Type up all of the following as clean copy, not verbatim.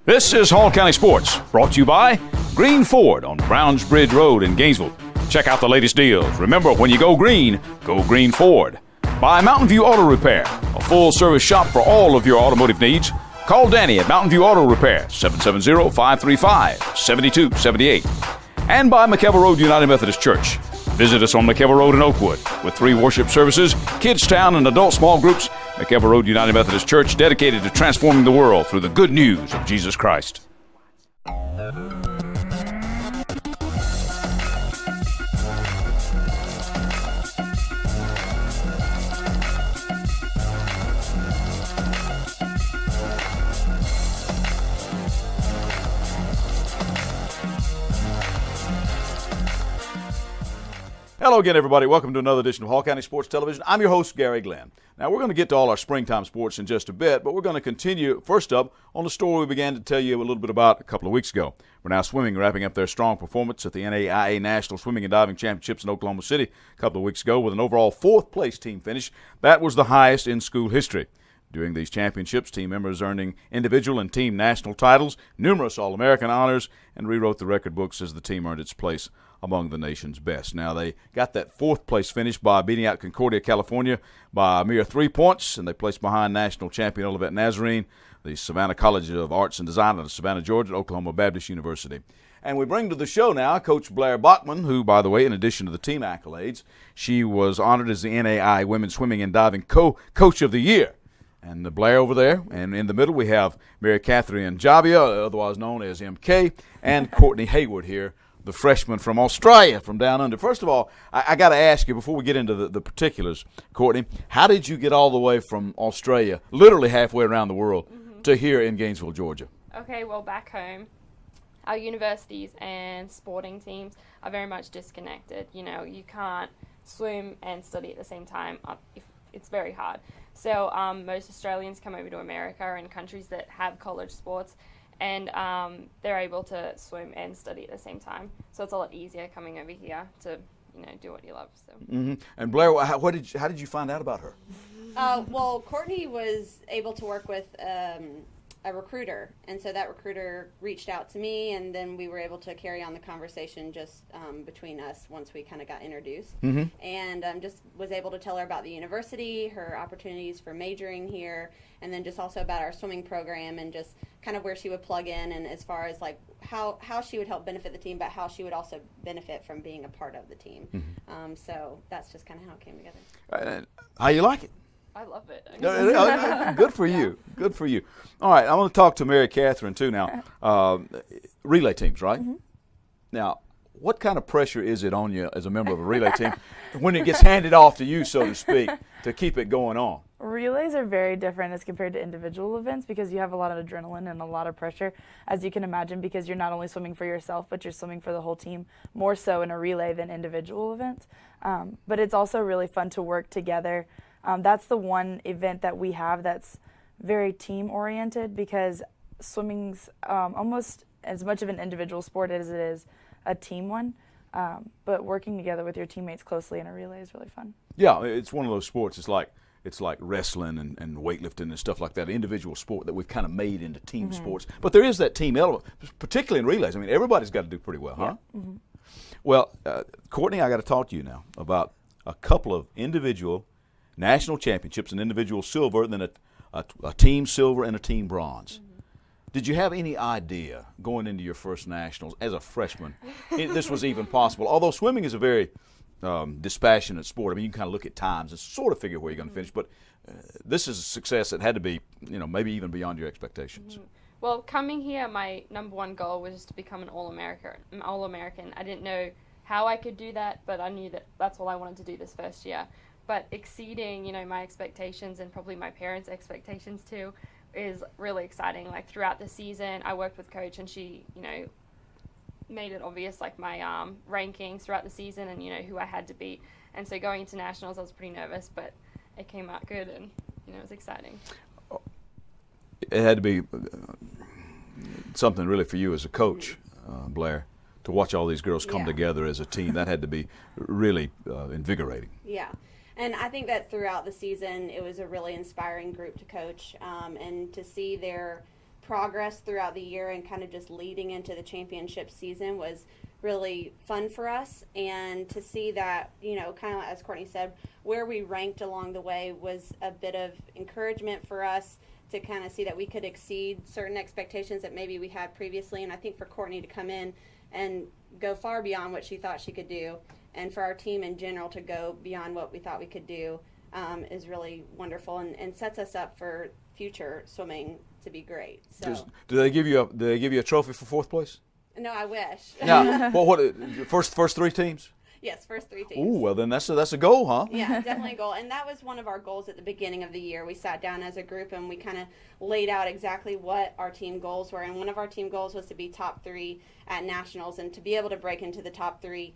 This is Hall County Sports, brought to you by Green Ford on Browns Bridge Road in Gainesville. Check out the latest deals. Remember, when you go Green Ford. By Mountain View Auto Repair, a full-service shop for all of your automotive needs. Call Danny at Mountain View Auto Repair, 770-535-7278. And by McKelvey Road United Methodist Church. Visit us on McKelvey Road in Oakwood. With 3 worship services, Kids Town, and adult small groups, McKelvey Road United Methodist Church, dedicated to transforming the world through the good news of Jesus Christ. Hello again, everybody. Welcome to another edition of Hall County Sports Television. I'm your host, Gary Glenn. Now, we're going to get to all our springtime sports in just a bit, but we're going to continue, first up, on the story we began to tell you a little bit about a couple of weeks ago. We're now swimming wrapping up their strong performance at the NAIA National Swimming and Diving Championships in Oklahoma City a couple of weeks ago with an overall 4th-place team finish. That was the highest in school history. During these championships, team members earning individual and team national titles, numerous All-American honors, and rewrote the record books as the team earned its place among the nation's best. Now, they got that 4th-place finish by beating out Concordia, California by a mere 3 points, and they placed behind national champion Olivet Nazarene, the Savannah College of Arts and Design of Savannah, Georgia, and Oklahoma Baptist University. And we bring to the show now Coach Blair Bachman, who, by the way, in addition to the team accolades, she was honored as the NAIA Women's Swimming and Diving Coach of the Year. And Blair over there, and in the middle we have Mary Catherine Javia, otherwise known as MK, and Courtney Hayward here, the freshman from Australia, from down under. First of all, I got to ask you, before we get into the particulars, Courtney, how did you get all the way from Australia, literally halfway around the world, to here in Gainesville, Georgia? Okay, well, back home, our universities and sporting teams are very much disconnected. You know, you can't swim and study at the same time. It's very hard. So most Australians come over to America and countries that have college sports, and they're able to swim and study at the same time. So it's a lot easier coming over here to, do what you love. So. And Blair, how did you find out about her? Well, Courtney was able to work with a recruiter, and so that recruiter reached out to me, and then we were able to carry on the conversation just between us once we kind of got introduced. And just was able to tell her about the university, her opportunities for majoring here, and then just also about our swimming program and just kind of where she would plug in, and as far as like how she would help benefit the team, but how she would also benefit from being a part of the team. So that's just kind of how it came together. How you like it? I love it. Good for you. Good for you. All right, I want to talk to Mary Catherine, too, now. Relay teams, right? Now, what kind of pressure is it on you as a member of a relay team when it gets handed off to you, so to speak, to keep it going on? Relays are very different as compared to individual events because you have a lot of adrenaline and a lot of pressure, as you can imagine, because you're not only swimming for yourself, but you're swimming for the whole team, more so in a relay than individual events. But it's also really fun to work together. That's the one event that we have that's very team-oriented because swimming's almost as much of an individual sport as it is a team one. But working together with your teammates closely in a relay is really fun. Yeah, it's one of those sports. It's like wrestling and weightlifting and stuff like that, individual sport that we've kind of made into team sports. But there is that team element, particularly in relays. I mean, everybody's got to do pretty well, huh? Well, Courtney, I got to talk to you now about a couple of individual national championships, an individual silver, and then a team silver and a team bronze. Did you have any idea going into your first nationals as a freshman this was even possible? Although swimming is a very dispassionate sport. I mean, you can kind of look at times and sort of figure where you're going to finish, but this is a success that had to be, maybe even beyond your expectations. Well, coming here, my number one goal was just to become an All-American. I didn't know how I could do that, but I knew that that's all I wanted to do this first year. But exceeding, my expectations and probably my parents' expectations too is really exciting. Like throughout the season, I worked with Coach and she, made it obvious like my rankings throughout the season and, who I had to beat. And so going into nationals, I was pretty nervous, but it came out good and, it was exciting. It had to be something really for you as a coach, Blair, to watch all these girls come together as a team. That had to be really invigorating. Yeah. And I think that throughout the season, it was a really inspiring group to coach and to see their progress throughout the year and kind of just leading into the championship season was really fun for us. And to see that, kind of as Courtney said, where we ranked along the way was a bit of encouragement for us to kind of see that we could exceed certain expectations that maybe we had previously. And I think for Courtney to come in and go far beyond what she thought she could do, and for our team in general to go beyond what we thought we could do, is really wonderful and sets us up for future swimming to be great. So, do they give you a trophy for fourth place? No, I wish. Yeah. Well, what first 3 teams? Yes, first 3 teams. Ooh, well then that's a goal, huh? Yeah, definitely a goal. And that was one of our goals at the beginning of the year. We sat down as a group and we kind of laid out exactly what our team goals were. And one of our team goals was to be top 3 at nationals. And to be able to break into the top 3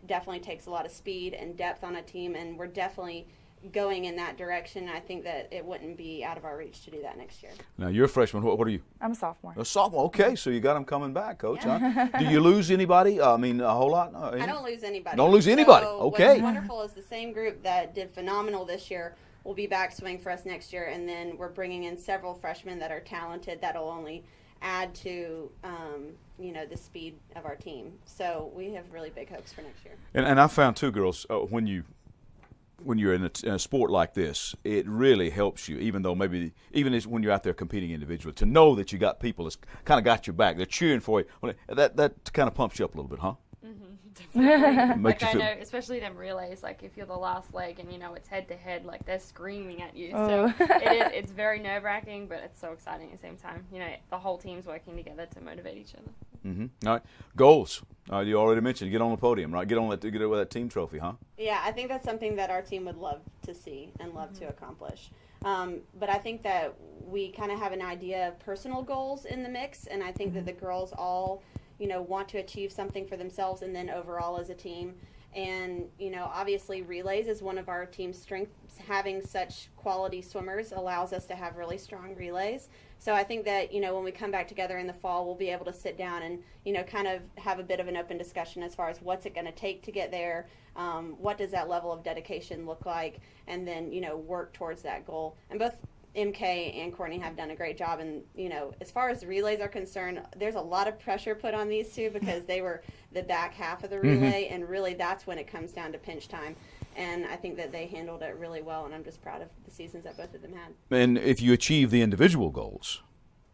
definitely takes a lot of speed and depth on a team. And we're definitely going in that direction. I think that it wouldn't be out of our reach to do that next year. Now, you're a freshman. What are you? I'm a sophomore. A sophomore. Okay, so you got them coming back, Coach. Yeah. Huh? Do you lose anybody? I mean, a whole lot? I don't lose anybody. Don't lose anybody. So Okay. What's wonderful is the same group that did phenomenal this year will be back swimming for us next year, and then we're bringing in several freshmen that are talented that'll only add to the speed of our team. So we have really big hopes for next year. And I found too, girls, when you're in a sport like this, it really helps you, even when you're out there competing individually, to know that you got people that's kind of got your back. They're cheering for you. That kind of pumps you up a little bit, huh? Definitely. Makes Like you I feel- know, especially them relays, like if you're the last leg and it's head to head, like they're screaming at you. Oh. So it's very nerve wracking, but it's so exciting at the same time. The whole team's working together to motivate each other. Mm-hmm. All right. Goals. You already mentioned get on the podium, right? Get with that team trophy, huh? Yeah, I think that's something that our team would love to see and love to accomplish. But I think that we kind of have an idea of personal goals in the mix, and I think that the girls all, want to achieve something for themselves and then overall as a team. And, obviously relays is one of our team's strengths. Having such quality swimmers allows us to have really strong relays. So I think that, when we come back together in the fall, we'll be able to sit down and, kind of have a bit of an open discussion as far as what's it going to take to get there, what does that level of dedication look like, and then, work towards that goal. And both MK and Courtney have done a great job. And, as far as the relays are concerned, there's a lot of pressure put on these two because they were the back half of the relay, and really that's when it comes down to pinch time. And I think that they handled it really well, and I'm just proud of the seasons that both of them had. And if you achieve the individual goals,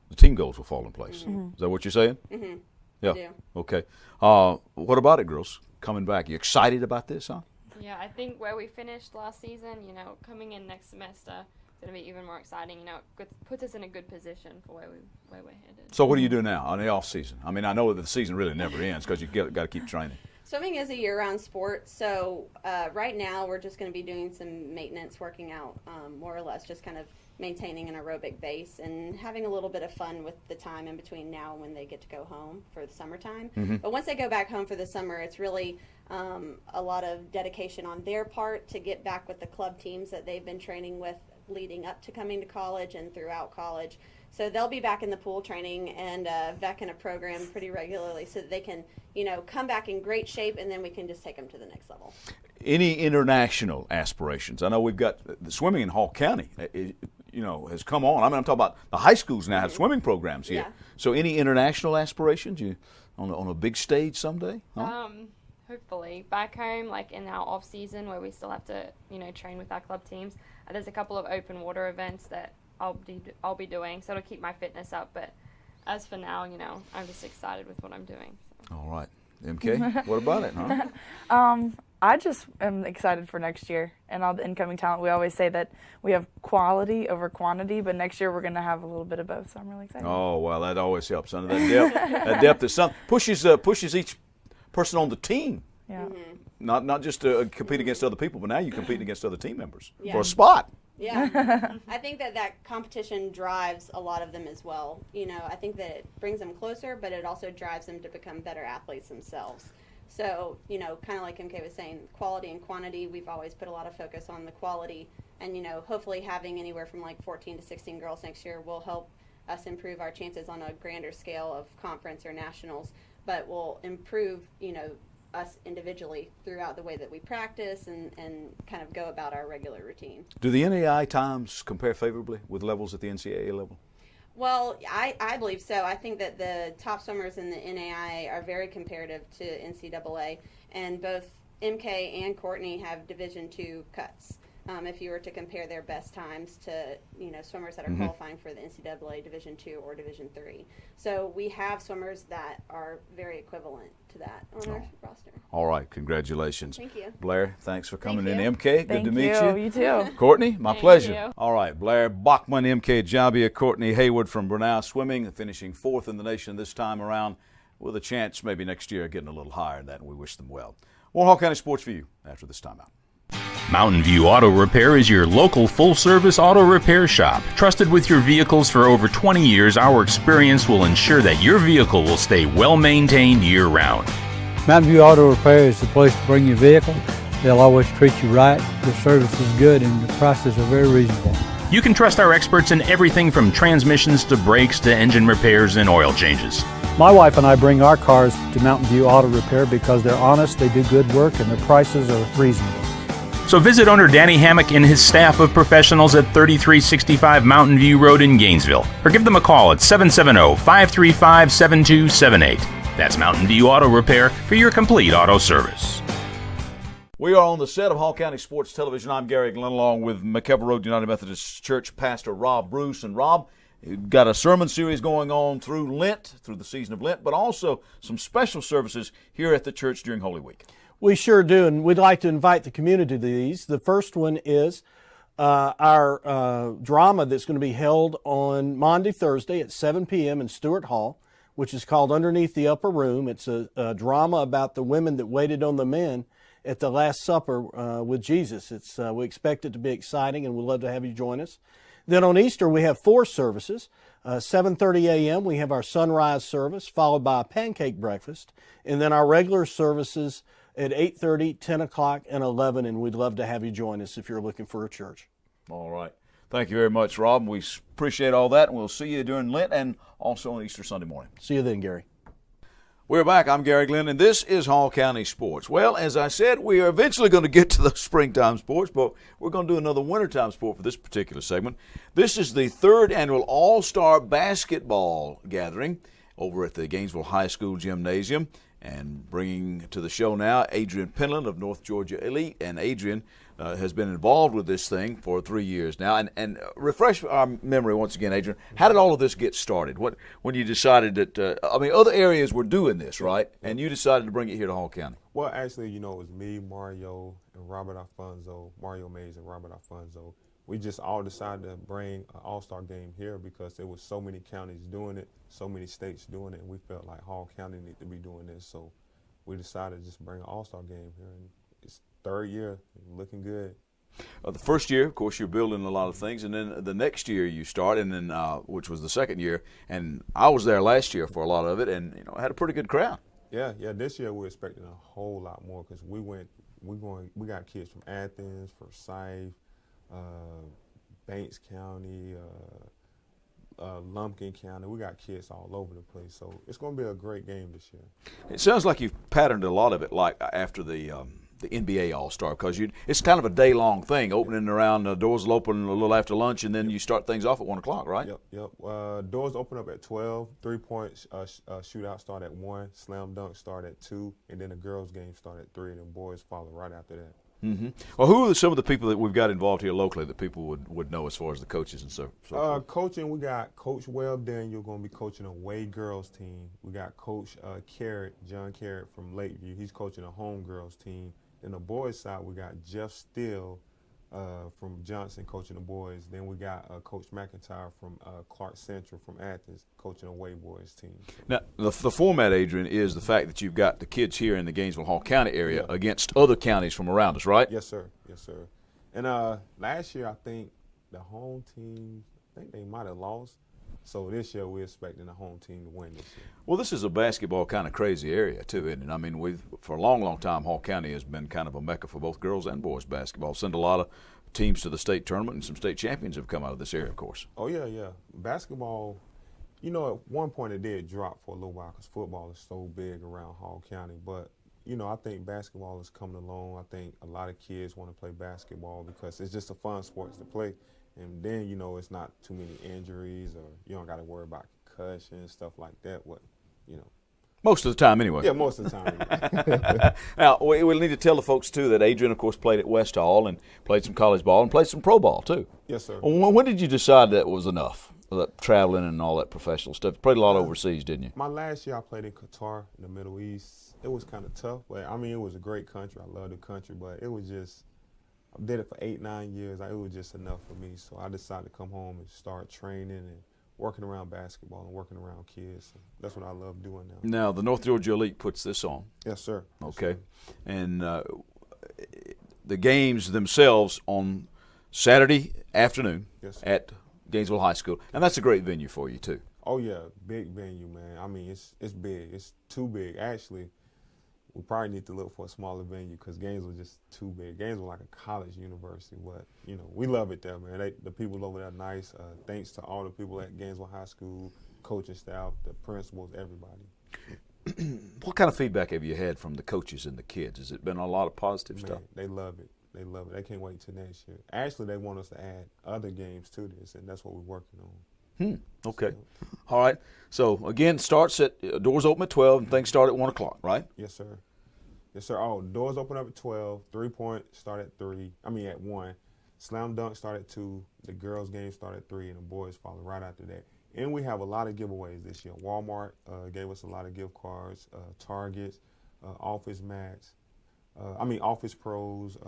the team goals will fall in place. Mm-hmm. Is that what you're saying? Mm-hmm. Yeah. I do. Okay. What about it, girls? Coming back. You excited about this, huh? Yeah, I think where we finished last season, coming in next semester, it's going to be even more exciting. It puts us in a good position for where we're headed. So what do you do now on the off season? I mean, I know that the season really never ends because you got to keep training. Swimming is a year-round sport, so right now we're just going to be doing some maintenance, working out, more or less, just kind of maintaining an aerobic base and having a little bit of fun with the time in between now and when they get to go home for the summertime. Mm-hmm. But once they go back home for the summer, it's really a lot of dedication on their part to get back with the club teams that they've been training with leading up to coming to college and throughout college. So they'll be back in the pool training and back in a program pretty regularly so that they can, come back in great shape, and then we can just take them to the next level. Any international aspirations? I know we've got the swimming in Hall County, has come on. I mean, I'm talking about the high schools now have swimming programs here. Yeah. So any international aspirations? You on a big stage someday? Huh? Hopefully back home, like in our off season where we still have to, train with our club teams. There's a couple of open water events that I'll be doing, so it'll keep my fitness up. But as for now, I'm just excited with what I'm doing. So. All right. MK, what about it, huh? I just am excited for next year and all the incoming talent. We always say that we have quality over quantity, but next year we're going to have a little bit of both, so I'm really excited. Oh, well, that always helps. Under that depth is some pushes each person on the team. Yeah. Mm-hmm. Not just to compete against other people, but now you're competing against other team members Yeah. for a spot. Yeah, I think that competition drives a lot of them as well. I think that it brings them closer, but it also drives them to become better athletes themselves. So, kind of like MK was saying, quality and quantity, we've always put a lot of focus on the quality. And, hopefully having anywhere from like 14 to 16 girls next year will help us improve our chances on a grander scale of conference or nationals, but will improve, us individually throughout the way that we practice and kind of go about our regular routine. Do the NAI times compare favorably with levels at the NCAA level? Well, I believe so. I think that the top swimmers in the NAI are very comparative to NCAA, and both MK and Courtney have Division II cuts. If you were to compare their best times to swimmers that are qualifying for the NCAA Division II or Division III, so we have swimmers that are very equivalent to that on our roster. All right, congratulations. Thank you. Blair, thanks for coming Thank in. you. MK, good Thank to meet you. you. You too. Courtney, my Thank pleasure. you. All right, Blair Bachman, MK Jabia, Courtney Hayward from Brunel Swimming, finishing 4th in the nation this time around, with a chance maybe next year of getting a little higher than that, and we wish them well. More Hall County sports for you after this timeout. Mountain View Auto Repair is your local full-service auto repair shop. Trusted with your vehicles for over 20 years, our experience will ensure that your vehicle will stay well-maintained year-round. Mountain View Auto Repair is the place to bring your vehicle. They'll always treat you right. The service is good and the prices are very reasonable. You can trust our experts in everything from transmissions to brakes to engine repairs and oil changes. My wife and I bring our cars to Mountain View Auto Repair because they're honest, they do good work, and their prices are reasonable. So visit owner Danny Hammock and his staff of professionals at 3365 Mountain View Road in Gainesville, or give them a call at 770-535-7278. That's Mountain View Auto Repair for your complete auto service. We are on the set of Hall County Sports Television. I'm Gary Glenn, along with McKelvey Road United Methodist Church Pastor Rob Bruce. And Rob, you've got a sermon series going on through Lent, through the season of Lent, but also some special services here at the church during Holy Week. We sure do, and we'd like to invite the community to these. The first one is our drama that's going to be held on Maundy, Thursday at 7 p.m. in Stewart Hall, which is called Underneath the Upper Room. It's a drama about the women that waited on the men at the Last Supper with Jesus. We expect it to be exciting, and we'd love to have you join us. Then on Easter, we have 4 services. 7:30 a.m., we have our sunrise service, followed by a pancake breakfast, and then our regular services at 8:30, 10 o'clock, and 11, and we'd love to have you join us if you're looking for a church. All right. Thank you very much, Rob. We appreciate all that, and we'll see you during Lent and also on Easter Sunday morning. See you then, Gary. We're back. I'm Gary Glenn, and this is Hall County Sports. Well, as I said, we are eventually going to get to the springtime sports, but we're going to do another wintertime sport for this particular segment. This is the 3rd annual All-Star Basketball Gathering over at the Gainesville High School Gymnasium. And bringing to the show now Adrian Penland of North Georgia Elite. And Adrian has been involved with this thing for 3 years now. And refresh our memory once again, Adrian. How did all of this get started? When you decided that, other areas were doing this, right? And you decided to bring it here to Hall County. Well, actually, it was me, Mario, and Robert Alfonso, Mario Mays and Robert Alfonso. We just all decided to bring an all-star game here because there was so many counties doing it, so many states doing it, and we felt like Hall County needed to be doing this. So we decided to just bring an all-star game here, and it's 3rd year, looking good. The first year, of course, you're building a lot of things, and then the next year you start, and then which was the 2nd year, and I was there last year for a lot of it, and I had a pretty good crowd. Yeah. This year we're expecting a whole lot more because we got kids from Athens, Forsyth, Banks County, Lumpkin County. We got kids all over the place, so it's going to be a great game this year. It sounds like you've patterned a lot of it like after the NBA All-Star, because it's kind of a day-long thing, opening around, doors will open a little after lunch, and then you start things off at 1 o'clock, right? Yep. Doors open up at 12, 3-point shootout start at 1, slam dunk start at 2, and then the girls' game start at 3, and then boys follow right after that. Mm-hmm. Well, who are some of the people that we've got involved here locally that people would know as far as the coaches and so forth? Coaching, we got Coach Webb Daniel going to be coaching a Wade girls team. We got Coach John Carrot from Lakeview. He's coaching a home girls team. In the boys' side, we got Jeff Steele from Johnson coaching the boys. Then we got Coach McIntyre from Clark Central from Athens coaching a Wade boys team. Now, the format, Adrian, is the fact that you've got the kids here in the Gainesville Hall County area against other counties from around us, right? Yes, sir. And last year, I think the home team, they might have lost. So this year we're expecting the home team to win this year. Well, this is a basketball kind of crazy area too, isn't it? I mean, for a long, long time, Hall County has been kind of a mecca for both girls and boys basketball. Send a lot of teams to the state tournament, and some state champions have come out of this area, of course. Oh, yeah. Basketball, at one point it did drop for a little while because football is so big around Hall County. But, I think basketball is coming along. I think a lot of kids want to play basketball because it's just a fun sport to play. And then, you know, it's not too many injuries, or you don't got to worry about concussions, stuff like that. Most of the time, anyway. Yeah, most of the time. Now, we need to tell the folks, too, that Adrian, of course, played at West Hall and played some college ball and played some pro ball, too. Yes, sir. When did you decide that was enough, that traveling and all that professional stuff? You played a lot overseas, didn't you? My last year I played in Qatar, in the Middle East. It was kind of tough, but, I mean, it was a great country. I love the country, but it was just, I did it for 8-9 years. It was just enough for me. So I decided to come home and start training and working around basketball and working around kids. That's what I love doing now. Now, the North Georgia Elite puts this on. Yes, sir. Okay. And the games themselves on Saturday afternoon at Gainesville High School. And that's a great venue for you, too. Oh, yeah, big venue, man. I mean, it's big. It's too big. Actually, we probably need to look for a smaller venue because Gainesville is just too big. Gainesville like a college university, but, you know, we love it there, man. The people over there are nice. Thanks to all the people at Gainesville High School, coaching staff, the principals, everybody. What kind of feedback have you had from the coaches and the kids? Has it been a lot of positive stuff? They love it. They love it. They can't wait till next year. Actually, they want us to add other games to this, and that's what we're working on. Okay. All right. So, again, starts at, doors open at 12 and things start at 1 o'clock, right? Yes, sir. Yes, sir. Oh, doors open up at 12. 3-point start at 1. Slam dunk start at 2. The girls' game start at 3, and the boys follow right after that. And we have a lot of giveaways this year. Walmart gave us a lot of gift cards, Targets, Office Max, Office Pros,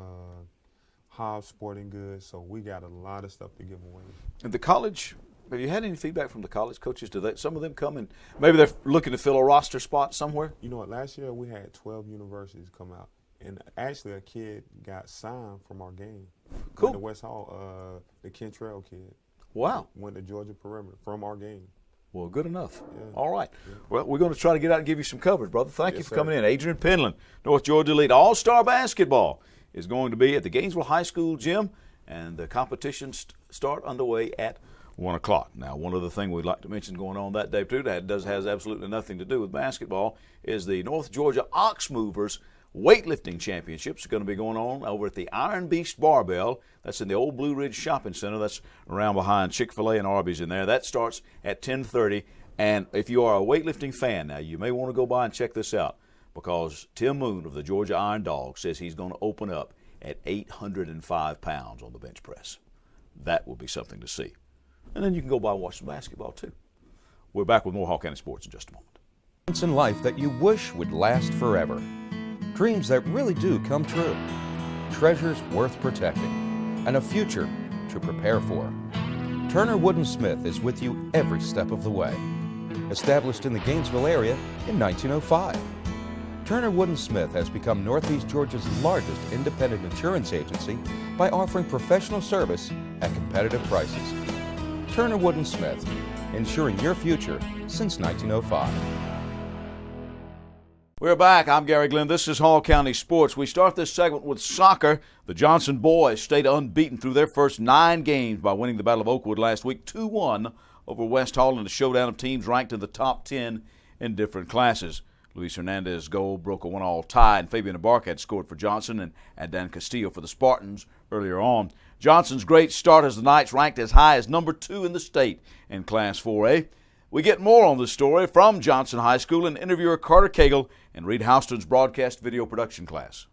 Hobbs Sporting Goods. So we got a lot of stuff to give away. And the college, have you had any feedback from the college coaches? Do some of them come and maybe they're looking to fill a roster spot somewhere? You know what? Last year we had 12 universities come out, and actually a kid got signed from our game. Cool. The West Hall, the Kentrell kid. Wow. Went to Georgia Perimeter from our game. Well, good enough. Yeah. All right. Yeah. Well, we're going to try to get out and give you some coverage, brother. Thank you for sir. coming in. Adrian Penland, North Georgia Elite All-Star Basketball is going to be at the Gainesville High School gym, and the competitions start underway at 1 o'clock. Now, one other thing we'd like to mention going on that day, too, that has absolutely nothing to do with basketball, is the North Georgia Ox Movers weightlifting championships are going to be going on over at the Iron Beast Barbell. That's in the old Blue Ridge Shopping Center. That's around behind Chick-fil-A and Arby's in there. That starts at 10:30. And if you are a weightlifting fan, now you may want to go by and check this out, because Tim Moon of the Georgia Iron Dog says he's going to open up at 805 pounds on the bench press. That will be something to see. And then you can go by and watch some basketball, too. We're back with more Hall County Sports in just a moment. Moments in life that you wish would last forever. Dreams that really do come true. Treasures worth protecting. And a future to prepare for. Turner Wood & Smith is with you every step of the way. Established in the Gainesville area in 1905. Turner Wood & Smith has become Northeast Georgia's largest independent insurance agency by offering professional service at competitive prices. Turner Wood & Smith, insuring your future since 1905. We're back. I'm Gary Glenn. This is Hall County Sports. We start this segment with soccer. The Johnson boys stayed unbeaten through their first 9 games by winning the Battle of Oakwood last week, 2-1 over West Hall in a showdown of teams ranked in the top 10 in different classes. Luis Hernandez's goal broke a 1-1 tie, and Fabian Abarca had scored for Johnson and Dan Castillo for the Spartans earlier on. Johnson's great start as the Knights ranked as high as number 2 in the state in Class 4A. We get more on this story from Johnson High School and interviewer Carter Cagle in Reed Houston's broadcast video production class.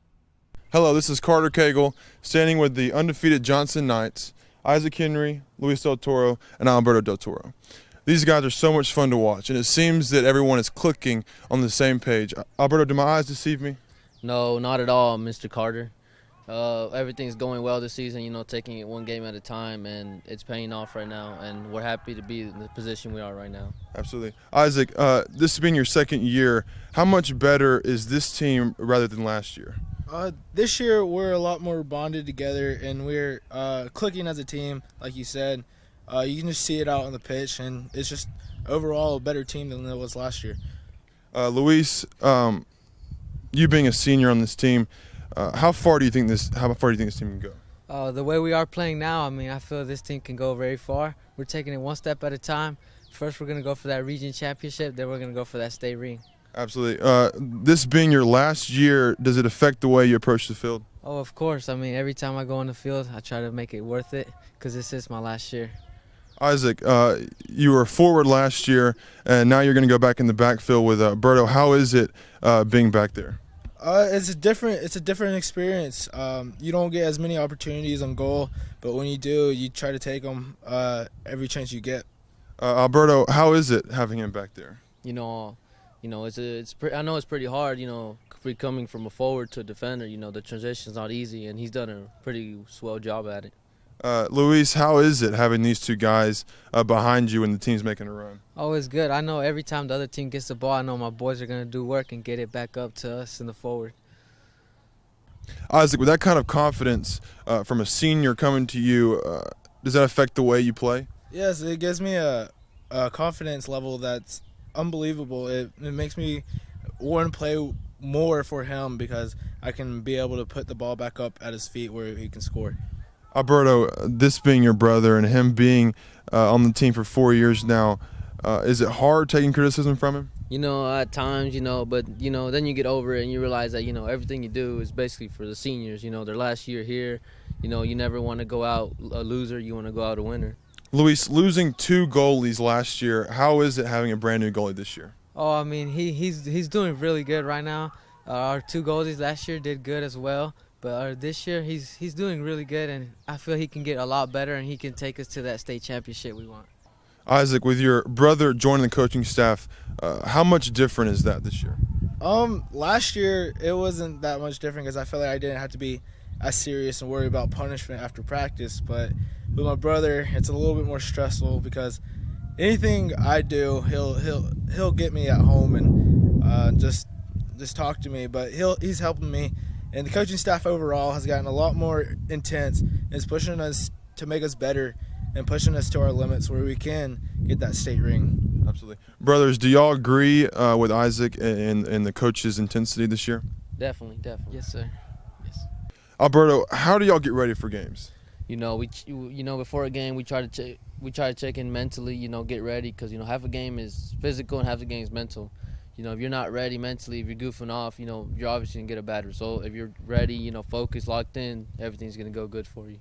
Hello, this is Carter Cagle, standing with the undefeated Johnson Knights, Isaac Henry, Luis Del Toro, and Alberto Del Toro. These guys are so much fun to watch, and it seems that everyone is clicking on the same page. Alberto, do my eyes deceive me? No, not at all, Mr. Carter. Everything's going well this season, taking it one game at a time, and it's paying off right now, and we're happy to be in the position we are right now. Absolutely. Isaac, this has been your second year. How much better is this team rather than last year? This year we're a lot more bonded together, and we're clicking as a team, like you said. You can just see it out on the pitch, and it's just overall a better team than it was last year. Luis, you being a senior on this team, how far do you think this team can go? The way we are playing now, I feel this team can go very far. We're taking it one step at a time. First, we're going to go for that region championship. Then we're going to go for that state ring. Absolutely. This being your last year, does it affect the way you approach the field? Oh, of course. I mean, every time I go on the field, I try to make it worth it because this is my last year. Isaac, you were forward last year, and now you're going to go back in the backfield with Berto. How is it being back there? It's a different experience. You don't get as many opportunities on goal, but when you do, you try to take them every chance you get. Alberto, how is it having him back there? I know it's pretty hard. Coming from a forward to a defender. The transition's not easy, and he's done a pretty swell job at it. Luis, how is it having these two guys behind you when the team's making a run? Oh, it's good. I know every time the other team gets the ball, I know my boys are going to do work and get it back up to us in the forward. Isaac, with that kind of confidence from a senior coming to you, does that affect the way you play? Yes, it gives me a confidence level that's unbelievable. It makes me want to play more for him because I can be able to put the ball back up at his feet where he can score. Alberto, this being your brother and him being on the team for 4 years now, is it hard taking criticism from him? At times, but, then you get over it and you realize that, everything you do is basically for the seniors, their last year here. You never want to go out a loser, you want to go out a winner. Luis, losing 2 goalies last year, how is it having a brand new goalie this year? Oh, I mean, he's doing really good right now. Our 2 goalies last year did good as well. But this year, he's doing really good, and I feel he can get a lot better, and he can take us to that state championship we want. Isaac, with your brother joining the coaching staff, how much different is that this year? Last year, it wasn't that much different because I felt like I didn't have to be as serious and worry about punishment after practice. But with my brother, it's a little bit more stressful because anything I do, he'll get me at home and just talk to me. But he's helping me. And the coaching staff overall has gotten a lot more intense and is pushing us to make us better and pushing us to our limits where we can get that state ring. Absolutely. Brothers, do y'all agree with Isaac and the coach's intensity this year? Definitely. Yes, sir. Yes. Alberto, how do y'all get ready for games? Before a game, we try to check in mentally, get ready because, half a game is physical and half the game is mental. If you're not ready mentally, if you're goofing off, you're obviously going to get a bad result. If you're ready, focused, locked in, everything's going to go good for you.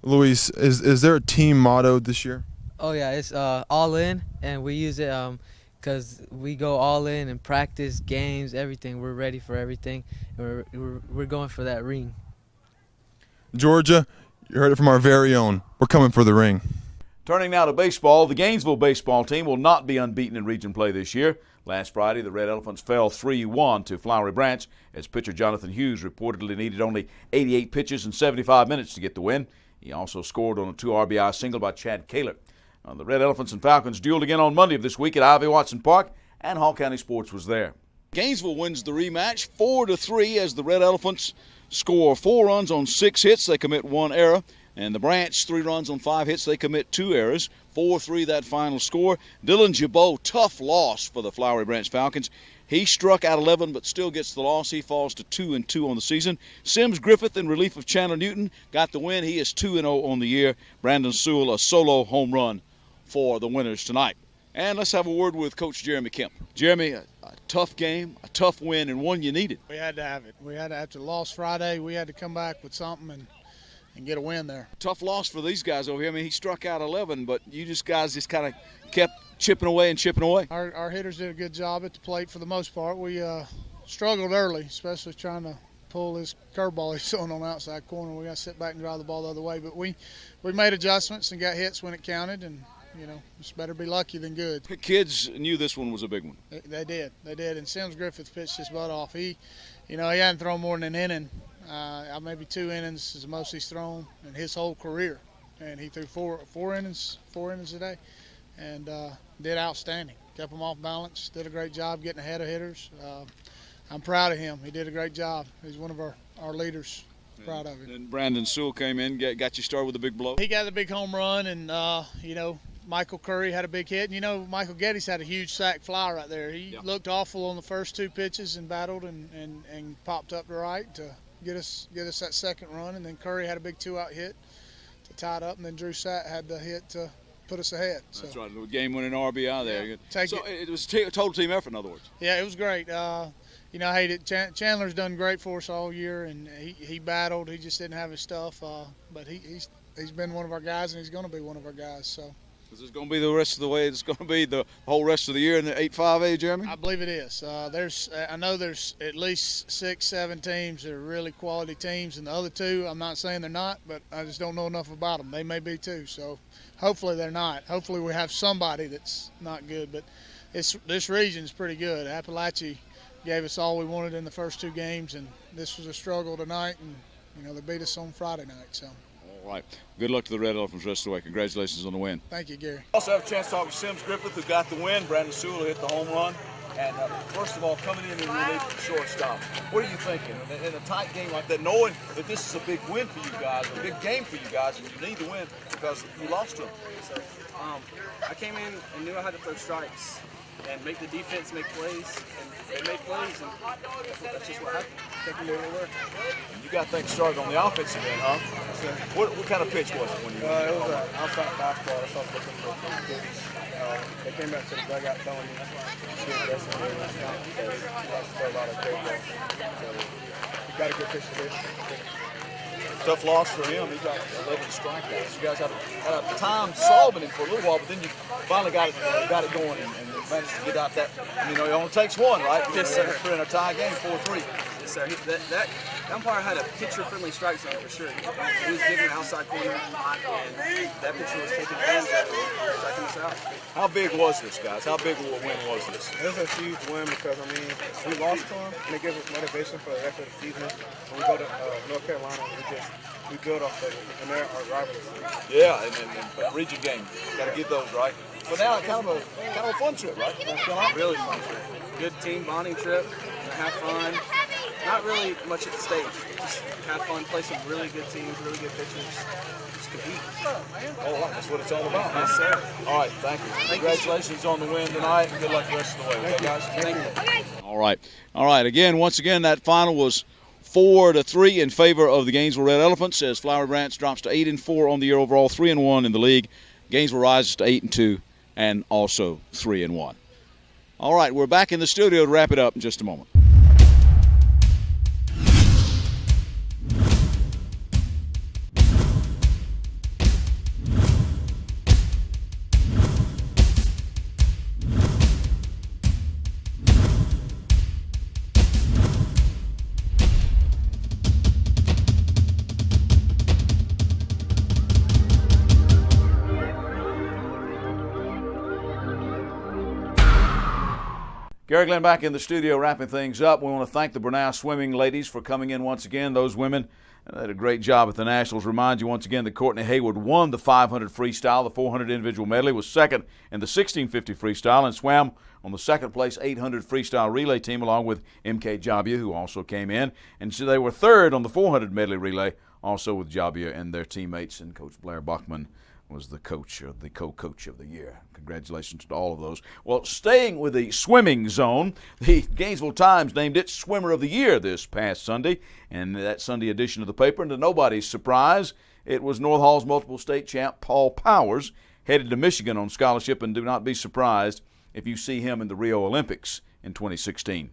Luis, is there a team motto this year? Oh, yeah, it's all in, and we use it because we go all in practice, games, everything. We're ready for everything, and we're going for that ring. Georgia, you heard it from our very own. We're coming for the ring. Turning now to baseball, the Gainesville baseball team will not be unbeaten in region play this year. Last Friday, the Red Elephants fell 3-1 to Flowery Branch as pitcher Jonathan Hughes reportedly needed only 88 pitches and 75 minutes to get the win. He also scored on a 2 RBI single by Chad Kaler. The Red Elephants and Falcons dueled again on Monday of this week at Ivy Watson Park, and Hall County Sports was there. Gainesville wins the rematch 4-3 as the Red Elephants score 4 runs on 6 hits. They commit 1 error. And the Branch, 3 runs on 5 hits. They commit 2 errors. 4-3 that final score. Dylan Jabot, tough loss for the Flowery Branch Falcons. He struck out 11 but still gets the loss. He falls to 2-2 on the season. Sims Griffith, in relief of Chandler Newton, got the win. He is 2-0 on the year. Brandon Sewell, a solo home run for the winners tonight. And let's have a word with Coach Jeremy Kemp. Jeremy, a tough game, a tough win, and one you needed. We had to have it. We had to, after the loss Friday, we had to come back with something and get a win there. Tough loss for these guys over here. I mean, he struck out 11, but you guys kind of kept chipping away and chipping away. Our hitters did a good job at the plate for the most part. We struggled early, especially trying to pull this curveball he's throwing on the outside corner. We got to sit back and drive the ball the other way. But we made adjustments and got hits when it counted, and it's better be lucky than good. The kids knew this one was a big one. They did. And Sims Griffith pitched his butt off. He hadn't thrown more than an inning. Maybe 2 innings is the most he's thrown in his whole career, and he threw four innings today, and did outstanding. Kept them off balance. Did a great job getting ahead of hitters. I'm proud of him. He did a great job. He's one of our leaders. Proud of him. And Brandon Sewell came in, got you started with a big blow. He got the big home run, and Michael Curry had a big hit. And Michael Geddes had a huge sac fly right there. He looked awful on the first 2 pitches and battled and popped up to right to get us that second run, and then Curry had a big 2-out hit to tie it up, and then Drew Satt had the hit to put us ahead. So. That's right. The game-winning RBI there. Yeah, so it was a total team effort, in other words. Yeah, it was great. You know, Chandler's done great for us all year, and he battled. He just didn't have his stuff, but he's been one of our guys, and he's going to be one of our guys. So. Is this going to be the rest of the way it's going to be the whole rest of the year in the 8-5A, Jeremy? I believe it is. I know there's at least 6-7 teams that are really quality teams, and the other two, I'm not saying they're not, but I just don't know enough about them. They may be too, so hopefully they're not. Hopefully we have somebody that's not good, but this region's pretty good. Appalachia gave us all we wanted in the first 2 games, and this was a struggle tonight, and you know they beat us on Friday night. So. All right. Good luck to the Red Elephants the rest of the way. Congratulations on the win. Thank you, Gary. Also have a chance to talk with Sims Griffith, who got the win. Brandon Sewell hit the home run. And first of all, coming in relief at the shortstop, what are you thinking in a tight game like that, knowing that this is a big win for you guys, a big game for you guys, and you need to win because you lost to them? I came in and knew I had to throw strikes and make the defense make plays, and they made plays, and that's just what happened. Take them where they were. You got things started on the offensive end, huh? What kind of pitch was it when you it was an outside fastball. That's what I was looking for from the kids. They came back to the dugout telling me to do the best of it. We lost a lot of great balls. So we got a good pitch today. Tough loss for him. He got 11 strikeouts. You guys had a time solving him for a little while, but then you finally got it going and managed to get out that. You know, it only takes one, right? Yes, sir. Put in a tie game, 4-3. Yes, sir. That umpire had a pitcher-friendly strike zone for sure. He was giving an outside corner, and that pitcher was taking advantage of it, striking us out. How big was this, guys? How big of a win was this? It was a huge win because, I mean, we lost to him, and it gives us motivation for the rest of the season. When we go to North Carolina, we build off of it, and they're our rivals. Yeah, and region game. Got to get those, right? But now kind of a fun trip, right? Really fun trip. Good team bonding trip. Have fun. Not really much at the stage. Just have fun, play some really good teams, really good pitchers. Just compete. All right, that's what it's all about. Yes, sir. All right, thank you. Congratulations on the win tonight, and good luck the rest of the way. Okay, guys? Thank you. All right. Once again, that final was 4-3 in favor of the Gainesville Red Elephants as Flowery Branch drops to 8-4 on the year overall, 3-1 in the league. Gainesville rises to 8-2 and also 3-1. All right, we're back in the studio to wrap it up in just a moment. Gary Glenn back in the studio wrapping things up. We want to thank the Brenau swimming ladies for coming in once again. Those women did a great job at the Nationals. Remind you once again that Courtney Haywood won the 500 freestyle. The 400 individual medley, was second in the 1650 freestyle and swam on the second place 800 freestyle relay team along with M.K. Jabia, who also came in. And so they were third on the 400 medley relay, also with Jabia and their teammates. And Coach Blair Buckman was the coach or the co-coach of the year. Congratulations to all of those. Well, staying with the swimming zone, the Gainesville Times named it Swimmer of the Year this past Sunday, and that Sunday edition of the paper, and to nobody's surprise, it was North Hall's multiple state champ Paul Powers, headed to Michigan on scholarship, and do not be surprised if you see him in the Rio Olympics in 2016.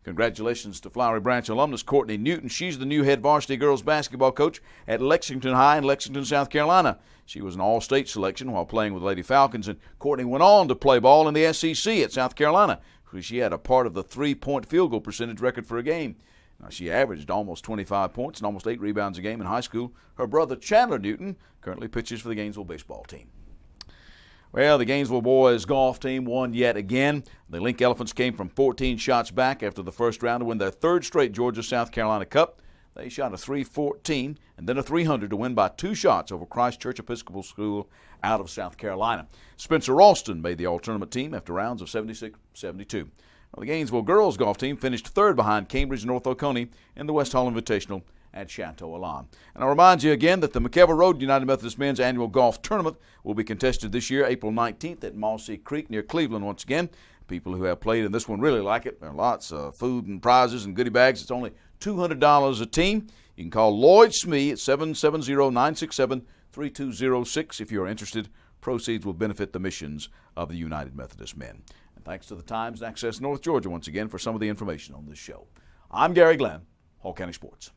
Congratulations to Flowery Branch alumnus Courtney Newton. She's the new head varsity girls basketball coach at Lexington High in Lexington, South Carolina. She was an all-state selection while playing with Lady Falcons, and Courtney went on to play ball in the SEC at South Carolina, where she had a part of the three-point field goal percentage record for a game. Now, she averaged almost 25 points and almost 8 rebounds a game in high school. Her brother Chandler Newton currently pitches for the Gainesville baseball team. Well, the Gainesville boys golf team won yet again. The Link Elephants came from 14 shots back after the first round to win their third straight Georgia-South Carolina Cup. They shot a .314 and then a .300 to win by 2 shots over Christ Church Episcopal School out of South Carolina. Spencer Ralston made the all-tournament team after rounds of 76-72. Well, the Gainesville girls golf team finished third behind Cambridge and North Oconee in the West Hall Invitational at Chateau Alon. And I'll remind you again that the McKellar Road United Methodist Men's Annual Golf Tournament will be contested this year, April 19th at Mossy Creek near Cleveland once again. People who have played in this one really like it. There are lots of food and prizes and goodie bags. It's only $200 a team. You can call Lloyd Smee at 770-967-3206 if you're interested. Proceeds will benefit the missions of the United Methodist Men. And thanks to the Times and Access North Georgia once again for some of the information on this show. I'm Gary Glenn, Hall County Sports.